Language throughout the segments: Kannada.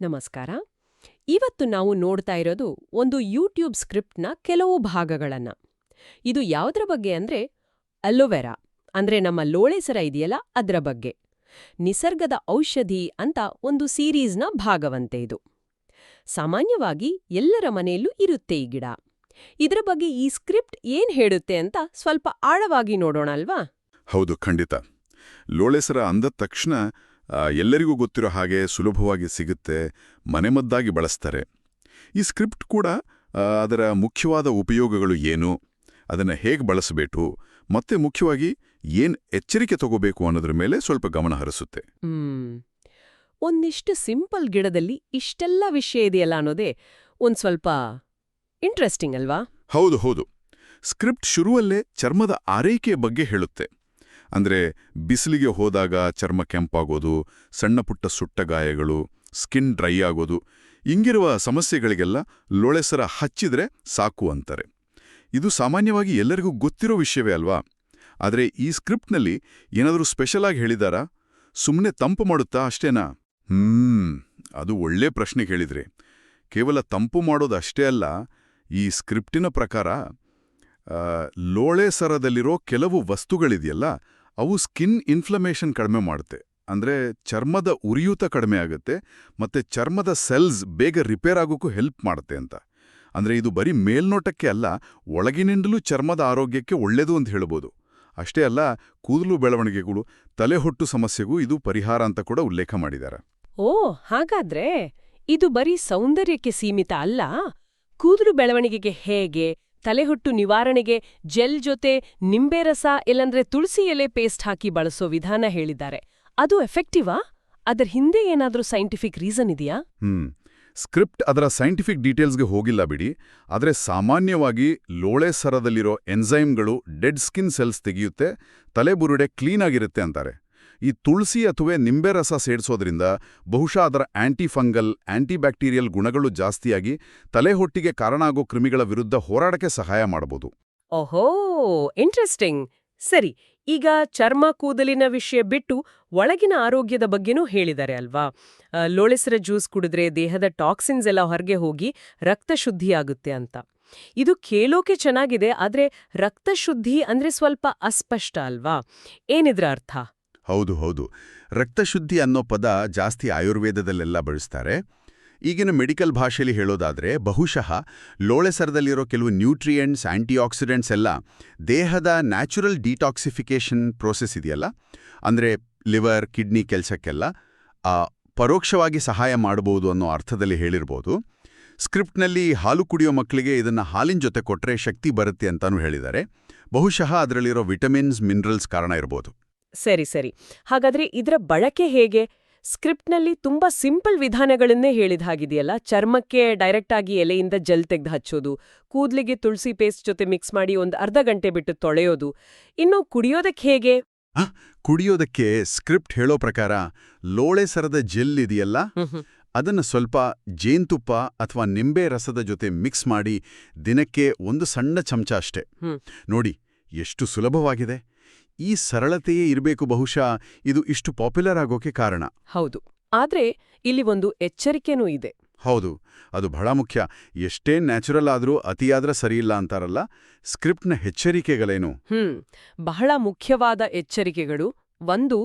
ನಮಸ್ಕಾರ. ಇವತ್ತು ನಾವು ನೋಡ್ತಾ ಇರೋದು ಒಂದು ಯೂಟ್ಯೂಬ್ ಸ್ಕ್ರಿಪ್ಟ್ನ ಕೆಲವು ಭಾಗಗಳನ್ನ. ಇದು ಯಾವುದ್ರ ಬಗ್ಗೆ ಅಂದ್ರೆ ಅಲೋವೆರಾ, ಅಂದ್ರೆ ನಮ್ಮ ಲೋಳೆಸರ ಇದೆಯಲ್ಲ ಅದ್ರ ಬಗ್ಗೆ. ನಿಸರ್ಗದ ಔಷಧಿ ಅಂತ ಒಂದು ಸೀರೀಸ್ನ ಭಾಗವಂತೆ ಇದು. ಸಾಮಾನ್ಯವಾಗಿ ಎಲ್ಲರ ಮನೆಯಲ್ಲೂ ಇರುತ್ತೆ ಈ ಗಿಡ. ಇದ್ರ ಬಗ್ಗೆ ಈ ಸ್ಕ್ರಿಪ್ಟ್ ಏನ್ ಹೇಳುತ್ತೆ ಅಂತ ಸ್ವಲ್ಪ ಆಳವಾಗಿ ನೋಡೋಣ ಅಲ್ವಾ? ಹೌದು, ಖಂಡಿತ. ಲೋಳೆಸರ ಅಂದ ತಕ್ಷಣ ಎಲ್ಲರಿಗೂ ಗೊತ್ತಿರೋ ಹಾಗೆ ಸುಲಭವಾಗಿ ಸಿಗುತ್ತೆ, ಮನೆಮದ್ದಾಗಿ ಬಳಸ್ತಾರೆ. ಈ ಸ್ಕ್ರಿಪ್ಟ್ ಕೂಡ ಅದರ ಮುಖ್ಯವಾದ ಉಪಯೋಗಗಳು ಏನು, ಅದನ್ನು ಹೇಗೆ ಬಳಸಬೇಕು, ಮತ್ತೆ ಮುಖ್ಯವಾಗಿ ಏನ್ ಎಚ್ಚರಿಕೆ ತಗೋಬೇಕು ಅನ್ನೋದ್ರ ಮೇಲೆ ಸ್ವಲ್ಪ ಗಮನ ಹರಿಸುತ್ತೆ. ಒಂದಿಷ್ಟು ಸಿಂಪಲ್ ಗಿಡದಲ್ಲಿ ಇಷ್ಟೆಲ್ಲ ವಿಷಯ ಇದೆಯಲ್ಲ ಅನ್ನೋದೇ ಒಂದ್ ಸ್ವಲ್ಪ ಇಂಟ್ರೆಸ್ಟಿಂಗ್ ಅಲ್ವಾ? ಹೌದು ಹೌದು. ಸ್ಕ್ರಿಪ್ಟ್ ಶುರುವಲ್ಲೇ ಚರ್ಮದ ಆರೈಕೆಯ ಬಗ್ಗೆ ಹೇಳುತ್ತೆ. ಅಂದ್ರೆ ಬಿಸಿಲಿಗೆ ಹೋದಾಗ ಚರ್ಮ ಕೆಂಪಾಗೋದು, ಸಣ್ಣ ಪುಟ್ಟ ಸುಟ್ಟ ಗಾಯಗಳು, ಸ್ಕಿನ್ ಡ್ರೈ ಆಗೋದು, ಇಂಗಿರುವ ಸಮಸ್ಯೆಗಳಿಗೆಲ್ಲ ಲೋಳೆಸರ ಹಚ್ಚಿದ್ರೆ ಸಾಕು ಅಂತಾರೆ. ಇದು ಸಾಮಾನ್ಯವಾಗಿ ಎಲ್ಲರಿಗೂ ಗೊತ್ತಿರೋ ವಿಷಯವೇ ಅಲ್ವಾ? ಆದರೆ ಈ ಸ್ಕ್ರಿಪ್ಟ್ನಲ್ಲಿ ಏನಾದರೂ ಸ್ಪೆಷಲ್ ಆಗಿ ಹೇಳಿದಾರಾ? ಸುಮ್ಮನೆ ತಂಪು ಮಾಡುತ್ತಾ ಅಷ್ಟೇನಾ? ಅದು ಒಳ್ಳೆ ಪ್ರಶ್ನೆ ಕೇಳಿದ್ರಿ. ಕೇವಲ ತಂಪು ಮಾಡೋದು ಅಷ್ಟೇ ಅಲ್ಲ. ಈ ಸ್ಕ್ರಿಪ್ಟಿನ ಪ್ರಕಾರ ಲೋಳೆಸರದಲ್ಲಿರೋ ಕೆಲವು ವಸ್ತುಗಳಿದೆಯಲ್ಲ, ಅವು ಸ್ಕಿನ್ ಇನ್ಫ್ಲಮೇಷನ್ ಕಡಿಮೆ ಮಾಡುತ್ತೆ. ಅಂದ್ರೆ ಚರ್ಮದ ಉರಿಯೂತ ಕಡಿಮೆ ಆಗುತ್ತೆ, ಮತ್ತೆ ಚರ್ಮದ ಸೆಲ್ಸ್ ಬೇಗ ರಿಪೇರ್ ಆಗೋಕ್ಕೂ ಹೆಲ್ಪ್ ಮಾಡುತ್ತೆ ಅಂತ. ಅಂದ್ರೆ ಇದು ಬರೀ ಮೇಲ್ನೋಟಕ್ಕೆ ಅಲ್ಲ, ಒಳಗಿನಿಂದಲೂ ಚರ್ಮದ ಆರೋಗ್ಯಕ್ಕೆ ಒಳ್ಳೆಯದು ಅಂತ ಹೇಳ್ಬೋದು. ಅಷ್ಟೇ ಅಲ್ಲ, ಕೂದಲು ಬೆಳವಣಿಗೆಗಳು, ತಲೆಹೊಟ್ಟು ಸಮಸ್ಯೆಗೂ ಇದು ಪರಿಹಾರ ಅಂತ ಕೂಡ ಉಲ್ಲೇಖ ಮಾಡಿದ್ದಾರೆ. ಓ, ಹಾಗಾದ್ರೆ ಇದು ಬರೀ ಸೌಂದರ್ಯಕ್ಕೆ ಸೀಮಿತ ಅಲ್ಲ. ಕೂದಲು ಬೆಳವಣಿಗೆಗೆ ಹೇಗೆ, ತಲೆಹೊಟ್ಟು ನಿವಾರಣೆಗೆ ಜೆಲ್ ಜೊತೆ ನಿಂಬೆ ರಸ ಇಲ್ಲಂದ್ರೆ ತುಳಸಿ ಎಲೆ ಪೇಸ್ಟ್ ಹಾಕಿ ಬಳಸೋ ವಿಧಾನ ಹೇಳಿದ್ದಾರೆ. ಅದು ಎಫೆಕ್ಟಿವಾ? ಅದರ ಹಿಂದೆ ಏನಾದ್ರೂ ಸೈಂಟಿಫಿಕ್ ರೀಸನ್ ಇದೆಯಾ? ಸ್ಕ್ರಿಪ್ಟ್ ಅದರ ಸೈಂಟಿಫಿಕ್ ಡೀಟೇಲ್ಸ್ಗೆ ಹೋಗಿಲ್ಲ ಬಿಡಿ. ಆದರೆ ಸಾಮಾನ್ಯವಾಗಿ ಲೋಳೆಸರದಲ್ಲಿರೋ ಎನ್ಸೈಮ್ಗಳು ಡೆಡ್ ಸ್ಕಿನ್ ಸೆಲ್ಸ್ ತೆಗೆಯುತ್ತೆ, ತಲೆಬುರುಡೆ ಕ್ಲೀನ್ ಆಗಿರುತ್ತೆ ಅಂತಾರೆ. ಈ ತುಳಸಿ ಅಥವಾ ನಿಂಬೆ ರಸ ಸೇರಿಸೋದ್ರಿಂದ ಬಹುಶಃ ಅದರ ಆಂಟಿಫಂಗಲ್, ಆಂಟಿಬ್ಯಾಕ್ಟೀರಿಯಲ್ ಗುಣಗಳು ಜಾಸ್ತಿಯಾಗಿ ತಲೆಹೊಟ್ಟಿಗೆ ಕಾರಣ ಆಗೋ ಕ್ರಿಮಿಗಳ ವಿರುದ್ಧ ಹೋರಾಡಕ್ಕೆ ಸಹಾಯ ಮಾಡಬಹುದು. ಓಹೋ, ಇಂಟ್ರೆಸ್ಟಿಂಗ್. ಸರಿ, ಈಗ ಚರ್ಮ ಕೂದಲಿನ ವಿಷಯ ಬಿಟ್ಟು ಒಳಗಿನ ಆರೋಗ್ಯದ ಬಗ್ಗೆನೂ ಹೇಳಿದ್ದಾರೆ ಅಲ್ವಾ? ಲೋಳೆಸರ ಜ್ಯೂಸ್ ಕುಡಿದ್ರೆ ದೇಹದ ಟಾಕ್ಸಿನ್ಸ್ ಎಲ್ಲ ಹೊರಗೆ ಹೋಗಿ ರಕ್ತ ಶುದ್ಧಿಯಾಗುತ್ತೆ ಅಂತ. ಇದು ಕೇಳೋಕೆ ಚೆನ್ನಾಗಿದೆ, ಆದ್ರೆ ರಕ್ತ ಶುದ್ಧಿ ಅಂದ್ರೆ ಸ್ವಲ್ಪ ಅಸ್ಪಷ್ಟ ಅಲ್ವಾ? ಏನಿದ್ರ ಅರ್ಥ? ಹೌದು ಹೌದು. ರಕ್ತಶುದ್ಧಿ ಅನ್ನೋ ಪದ ಜಾಸ್ತಿ ಆಯುರ್ವೇದದಲ್ಲೆಲ್ಲ ಬಳಸ್ತಾರೆ. ಈಗಿನ ಮೆಡಿಕಲ್ ಭಾಷೆಯಲ್ಲಿ ಹೇಳೋದಾದ್ರೆ ಬಹುಶಃ ಲೋಳೆಸರದಲ್ಲಿರೋ ಕೆಲವು ನ್ಯೂಟ್ರಿಯೆಂಟ್ಸ್, ಆಂಟಿಆಕ್ಸಿಡೆಂಟ್ಸ್ ಎಲ್ಲ ದೇಹದ ನ್ಯಾಚುರಲ್ ಡಿಟಾಕ್ಸಿಫಿಕೇಷನ್ ಪ್ರೋಸೆಸ್ ಇದೆಯಲ್ಲ, ಅಂದ್ರೆ ಲಿವರ್, ಕಿಡ್ನಿ ಕೆಲಸಕ್ಕೆಲ್ಲ ಪರೋಕ್ಷವಾಗಿ ಸಹಾಯ ಮಾಡಬಹುದು ಅನ್ನೋ ಅರ್ಥದಲ್ಲಿ ಹೇಳಿರ್ಬೋದು. ಸ್ಕ್ರಿಪ್ಟ್ನಲ್ಲಿ ಹಾಲು ಕುಡಿಯೋ ಮಕ್ಕಳಿಗೆ ಇದನ್ನ ಹಾಲಿನ ಜೊತೆ ಕೊಟ್ರೆ ಶಕ್ತಿ ಬರುತ್ತೆ ಅಂತಾನೂ ಹೇಳಿದ್ದಾರೆ. ಬಹುಶಃ ಅದರಲ್ಲಿರೋ ವಿಟಮಿನ್ಸ್, ಮಿನರಲ್ಸ್ ಕಾರಣ ಇರ್ಬೋದು. ಸರಿ ಸರಿ. ಹಾಗಾದ್ರೆ ಇದರ ಬಳಕೆ ಹೇಗೆ? ಸ್ಕ್ರಿಪ್ಟ್ನಲ್ಲಿ ತುಂಬಾ ಸಿಂಪಲ್ ವಿಧಾನಗಳನ್ನೇ ಹೇಳಿದ ಹಾಗಿದೆಯಲ್ಲ. ಚರ್ಮಕ್ಕೆ ಡೈರೆಕ್ಟ್ ಆಗಿ ಎಲೆಯಿಂದ ಜೆಲ್ ತೆಗೆದು ಹಚ್ಚೋದು, ಕೂದ್ಲಿಗೆ ತುಳಸಿ ಪೇಸ್ಟ್ ಜೊತೆ ಮಿಕ್ಸ್ ಮಾಡಿ ಒಂದು ಅರ್ಧ ಗಂಟೆ ಬಿಟ್ಟು ತೊಳೆಯೋದು. ಇನ್ನು ಕುಡಿಯೋದಕ್ಕೆ ಹೇಗೆ? ಕುಡಿಯೋದಕ್ಕೆ ಸ್ಕ್ರಿಪ್ಟ್ ಹೇಳೋ ಪ್ರಕಾರ ಲೋಳೆಸರದ ಜೆಲ್ ಇದೆಯಲ್ಲ, ಅದನ್ನ ಸ್ವಲ್ಪ ಜೇನುತುಪ್ಪ ಅಥವಾ ನಿಂಬೆ ರಸದ ಜೊತೆ ಮಿಕ್ಸ್ ಮಾಡಿ ದಿನಕ್ಕೆ ಒಂದು ಸಣ್ಣ ಚಮಚ ಅಷ್ಟೇ. ನೋಡಿ ಎಷ್ಟು ಸುಲಭವಾಗಿದೆ. ಈ ಸರಳತೆಯೇ ಇರಬೇಕು ಬಹುಶಃ ಇದು ಇಷ್ಟು ಪಾಪ್ಯುಲರ್ ಆಗೋಕೆ ಕಾರಣ. ಹೌದು, ಆದ್ರೆ ಇಲ್ಲಿ ಒಂದು ಎಚ್ಚರಿಕೆನೂ ಇದೆ. ಹೌದು, ಅದು ಬಹಳ ಮುಖ್ಯ. ಎಷ್ಟೇ ನ್ಯಾಚುರಲ್ ಆದ್ರೂ ಅತಿಯಾದ್ರೆ ಸರಿಯಿಲ್ಲ ಅಂತಾರಲ್ಲ, ಸ್ಕ್ರಿಪ್ಟ್ನ ಎಚ್ಚರಿಕೆಗಳೇನು? ಬಹಳ ಮುಖ್ಯವಾದ ಎಚ್ಚರಿಕೆಗಳು. ಒಂದು,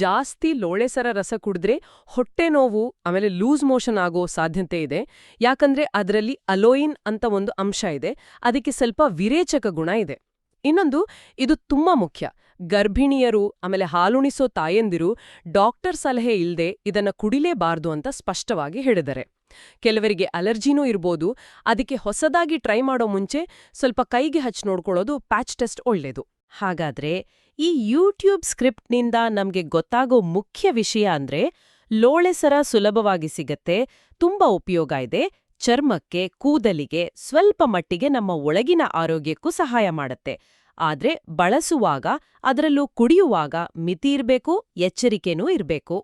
ಜಾಸ್ತಿ ಲೋಳೆಸರ ರಸ ಕುಡಿದ್ರೆ ಹೊಟ್ಟೆ ನೋವು ಆಮೇಲೆ ಲೂಸ್ ಮೋಷನ್ ಆಗೋ ಸಾಧ್ಯತೆ ಇದೆ. ಯಾಕಂದ್ರೆ ಅದರಲ್ಲಿ ಅಲೋಯಿನ್ ಅಂತ ಒಂದು ಅಂಶ ಇದೆ, ಅದಕ್ಕೆ ಸ್ವಲ್ಪ ವಿರೇಚಕ ಗುಣ ಇದೆ. ಇನ್ನೊಂದು, ಇದು ತುಂಬಾ ಮುಖ್ಯ, ಗರ್ಭಿಣಿಯರು ಆಮೇಲೆ ಹಾಲುಣಿಸೋ ತಾಯಂದಿರು ಡಾಕ್ಟರ್ ಸಲಹೆ ಇಲ್ದೆ ಇದನ್ನ ಕುಡಿಲೇಬಾರ್ದು ಅಂತ ಸ್ಪಷ್ಟವಾಗಿ ಹೇಳಿದ್ದಾರೆ. ಕೆಲವರಿಗೆ ಅಲರ್ಜಿನೂ ಇರ್ಬೋದು. ಅದಕ್ಕೆ ಹೊಸದಾಗಿ ಟ್ರೈ ಮಾಡೋ ಮುಂಚೆ ಸ್ವಲ್ಪ ಕೈಗೆ ಹಚ್ಚಿ ನೋಡ್ಕೊಳ್ಳೋದು, ಪ್ಯಾಚ್ ಟೆಸ್ಟ್ ಒಳ್ಳೇದು. ಹಾಗಾದ್ರೆ ಈ ಯೂಟ್ಯೂಬ್ ಸ್ಕ್ರಿಪ್ಟ್ನಿಂದ ನಮ್ಗೆ ಗೊತ್ತಾಗೋ ಮುಖ್ಯ ವಿಷಯ ಅಂದ್ರೆ ಲೋಳೆಸರ ಸುಲಭವಾಗಿ ಸಿಗತ್ತೆ, ತುಂಬಾ ಉಪಯೋಗ ಇದೆ, ಚರ್ಮಕ್ಕೆ, ಕೂದಲಿಗೆ, ಸ್ವಲ್ಪ ಮಟ್ಟಿಗೆ ನಮ್ಮ ಒಳಗಿನ ಆರೋಗ್ಯಕ್ಕೂ ಸಹಾಯ ಮಾಡತ್ತೆ. ಆದ್ರೆ ಬಳಸುವಾಗ, ಅದರಲ್ಲೂ ಕುಡಿಯುವಾಗ ಮಿತಿ ಇರ್ಬೇಕು, ಎಚ್ಚರಿಕೆನೂ ಇರ್ಬೇಕು.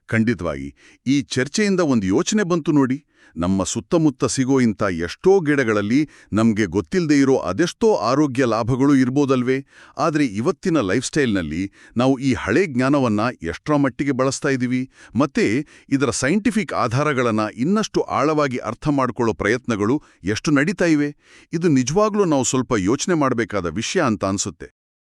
ಖಂಡಿತವಾಗಿ. ಈ ಚರ್ಚೆಯಿಂದ ಒಂದು ಯೋಚನೆ ಬಂತು ನೋಡಿ. ನಮ್ಮ ಸುತ್ತಮುತ್ತ ಸಿಗೋ ಇಂಥ ಎಷ್ಟೋ ಗಿಡಗಳಲ್ಲಿ ನಮ್ಗೆ ಗೊತ್ತಿಲ್ಲದೆ ಇರೋ ಅದೆಷ್ಟೋ ಆರೋಗ್ಯ ಲಾಭಗಳು ಇರ್ಬೋದಲ್ವೇ? ಆದರೆ ಇವತ್ತಿನ ಲೈಫ್ ಸ್ಟೈಲ್ನಲ್ಲಿ ನಾವು ಈ ಹಳೆ ಜ್ಞಾನವನ್ನ ಎಷ್ಟರ ಮಟ್ಟಿಗೆ ಬಳಸ್ತಾ ಇದ್ದೀವಿ, ಮತ್ತೆ ಇದರ ಸೈಂಟಿಫಿಕ್ ಆಧಾರಗಳನ್ನ ಇನ್ನಷ್ಟು ಆಳವಾಗಿ ಅರ್ಥ ಮಾಡ್ಕೊಳ್ಳೋ ಪ್ರಯತ್ನಗಳು ಎಷ್ಟು ನಡೀತಾ ಇವೆ? ಇದು ನಿಜವಾಗ್ಲೂ ನಾವು ಸ್ವಲ್ಪ ಯೋಚನೆ ಮಾಡಬೇಕಾದ ವಿಷಯ ಅಂತ ಅನ್ಸುತ್ತೆ.